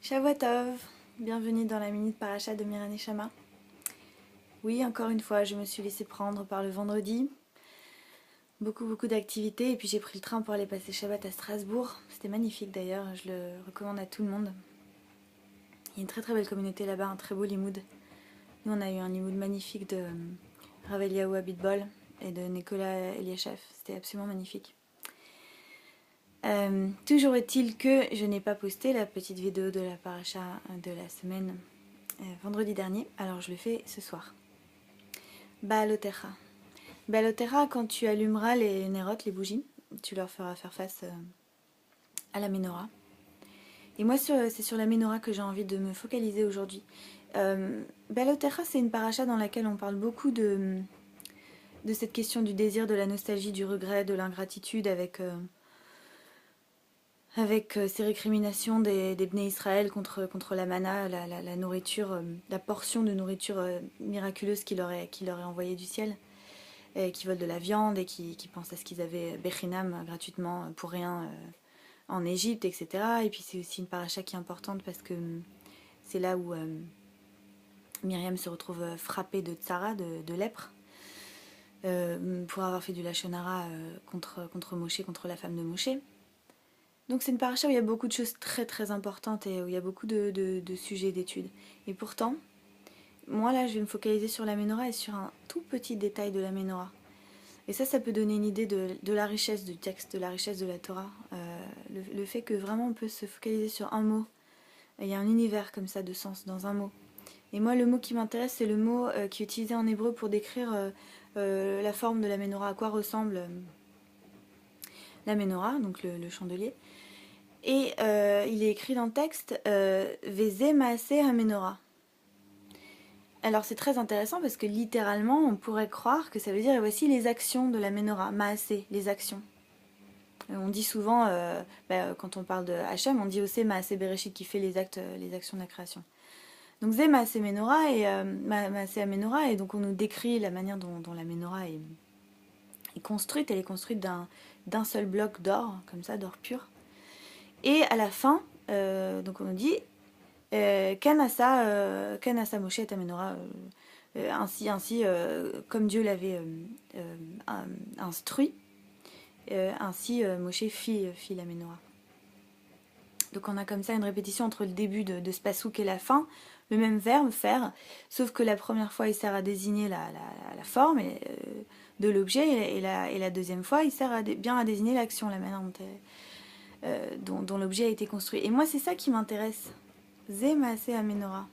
Shavua Tov, bienvenue dans la Minute Paracha de Miran Neshama. Oui, encore une fois, je me suis laissée prendre par le vendredi. Beaucoup d'activités et puis j'ai pris le train pour aller passer Shabbat à Strasbourg. C'était magnifique d'ailleurs, je le recommande à tout le monde. Il y a une très belle communauté là-bas, un très beau limoud. Nous on a eu un limoud magnifique de Rav Eliyahu Abitbol et de Nicolas Eliachev. C'était absolument magnifique. Toujours est-il que je n'ai pas posté la petite vidéo de la paracha de la semaine vendredi dernier, alors je le fais ce soir. Baalotecha. Baalotecha, quand tu allumeras les nérotes, les bougies, tu leur feras faire face à la menorah. Et moi, c'est sur la menorah que j'ai envie de me focaliser aujourd'hui. Baalotecha, c'est une paracha dans laquelle on parle beaucoup de cette question du désir, de la nostalgie, du regret, de l'ingratitude avec ces récriminations des Bnei Israël contre la manna, la nourriture, la portion de nourriture miraculeuse qu'il leur est envoyée du ciel, et qui volent de la viande et qui pensent à ce qu'ils avaient Bechinam gratuitement pour rien en Égypte, etc. Et puis c'est aussi une paracha qui est importante parce que c'est là où Myriam se retrouve frappée de tsara, de lèpre, pour avoir fait du lachon hara contre Moshe, contre la femme de Moshe. Donc c'est une paracha où il y a beaucoup de choses très importantes et où il y a beaucoup de sujets d'études. Et pourtant, moi là je vais me focaliser sur la menorah et sur un tout petit détail de la menorah. Et ça peut donner une idée de la richesse du texte, de la richesse de la Torah. Le fait que vraiment on peut se focaliser sur un mot. Il y a un univers comme ça de sens dans un mot. Et moi le mot qui m'intéresse c'est le mot qui est utilisé en hébreu pour décrire la forme de la menorah, à quoi ressemble la menorah, donc le chandelier. Et il est écrit dans le texte Veze Maase HaMenorah. Alors c'est très intéressant parce que littéralement on pourrait croire que ça veut dire et voici les actions de la menorah, Maase, les actions. On dit souvent, quand on parle de Hachem, on dit aussi Maase Bereshit qui fait les actions de la création. Donc Ze Maase Menorah et Maase HaMenorah, et donc on nous décrit la manière dont la menorah est construite. Elle est construite d'un seul bloc d'or, comme ça, d'or pur. Et à la fin, donc on nous dit Kanasa Moshe et Menorah, ainsi comme Dieu l'avait instruit, ainsi Moshe fit la menorah. Donc on a comme ça une répétition entre le début de ce pasouk et la fin, le même verbe faire, sauf que la première fois il sert à désigner la forme de l'objet et la deuxième fois il sert bien à désigner l'action, la manière dont l'objet a été construit. Et moi c'est ça qui m'intéresse. Ze Maase HaMenorah.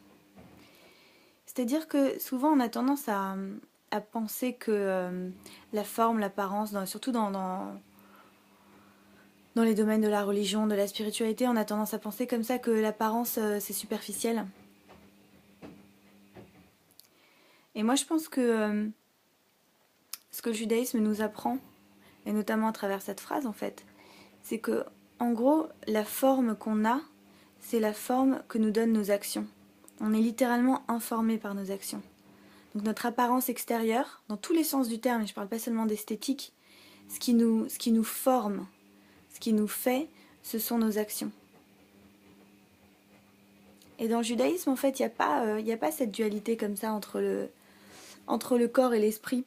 C'est-à-dire que souvent on a tendance à penser que la forme, l'apparence, surtout dans les domaines de la religion, de la spiritualité, on a tendance à penser comme ça que l'apparence c'est superficiel. Et moi je pense que ce que le judaïsme nous apprend, et notamment à travers cette phrase en fait, c'est que en gros la forme qu'on a, c'est la forme que nous donnent nos actions. On est littéralement informé par nos actions. Donc notre apparence extérieure, dans tous les sens du terme, et je ne parle pas seulement d'esthétique, ce qui nous forme, ce qui nous fait, ce sont nos actions. Et dans le judaïsme, en fait, il n'y a pas cette dualité comme ça entre le corps et l'esprit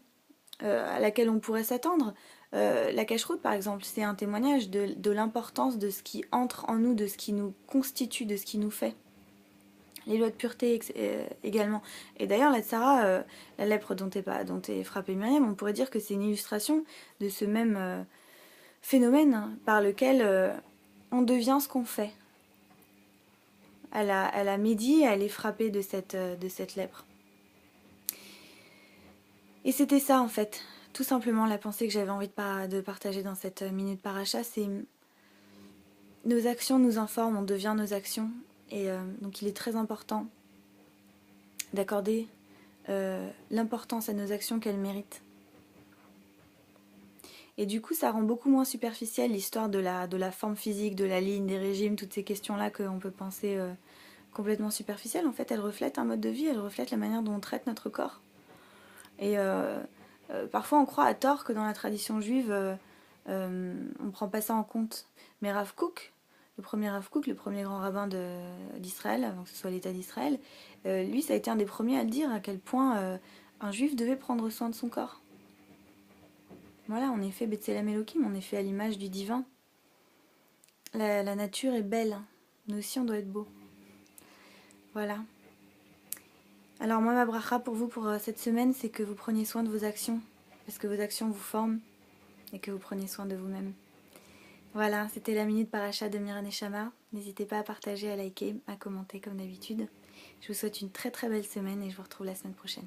à laquelle on pourrait s'attendre. La cacheroute, par exemple, c'est un témoignage de l'importance de ce qui entre en nous, de ce qui nous constitue, de ce qui nous fait. Les lois de pureté également. Et d'ailleurs, la tsara, la lèpre dont est frappée Myriam, on pourrait dire que c'est une illustration de ce même phénomène par lequel on devient ce qu'on fait. Elle a médit, elle est frappée de cette lèpre. Et c'était ça en fait, tout simplement la pensée que j'avais envie de partager dans cette minute paracha, c'est nos actions nous informent, on devient nos actions. Et donc il est très important d'accorder l'importance à nos actions qu'elles méritent. Et du coup ça rend beaucoup moins superficielle l'histoire de la forme physique, de la ligne, des régimes, toutes ces questions-là qu'on peut penser complètement superficielles. En fait elles reflètent un mode de vie, elles reflètent la manière dont on traite notre corps. Et parfois on croit à tort que dans la tradition juive on ne prend pas ça en compte. Mais Rav Kook, le premier Rav Kook, le premier grand rabbin d'Israël, avant que ce soit l'État d'Israël, lui, ça a été un des premiers à le dire, à quel point un juif devait prendre soin de son corps. Voilà, on est fait Betselem Elohim, on est fait à l'image du divin. La nature est belle, nous aussi on doit être beau. Voilà. Alors moi, ma bracha pour vous pour cette semaine, c'est que vous preniez soin de vos actions, parce que vos actions vous forment, et que vous preniez soin de vous-même. Voilà, c'était la Minute Paracha de Mira Neshama. N'hésitez pas à partager, à liker, à commenter comme d'habitude. Je vous souhaite une très très belle semaine et je vous retrouve la semaine prochaine.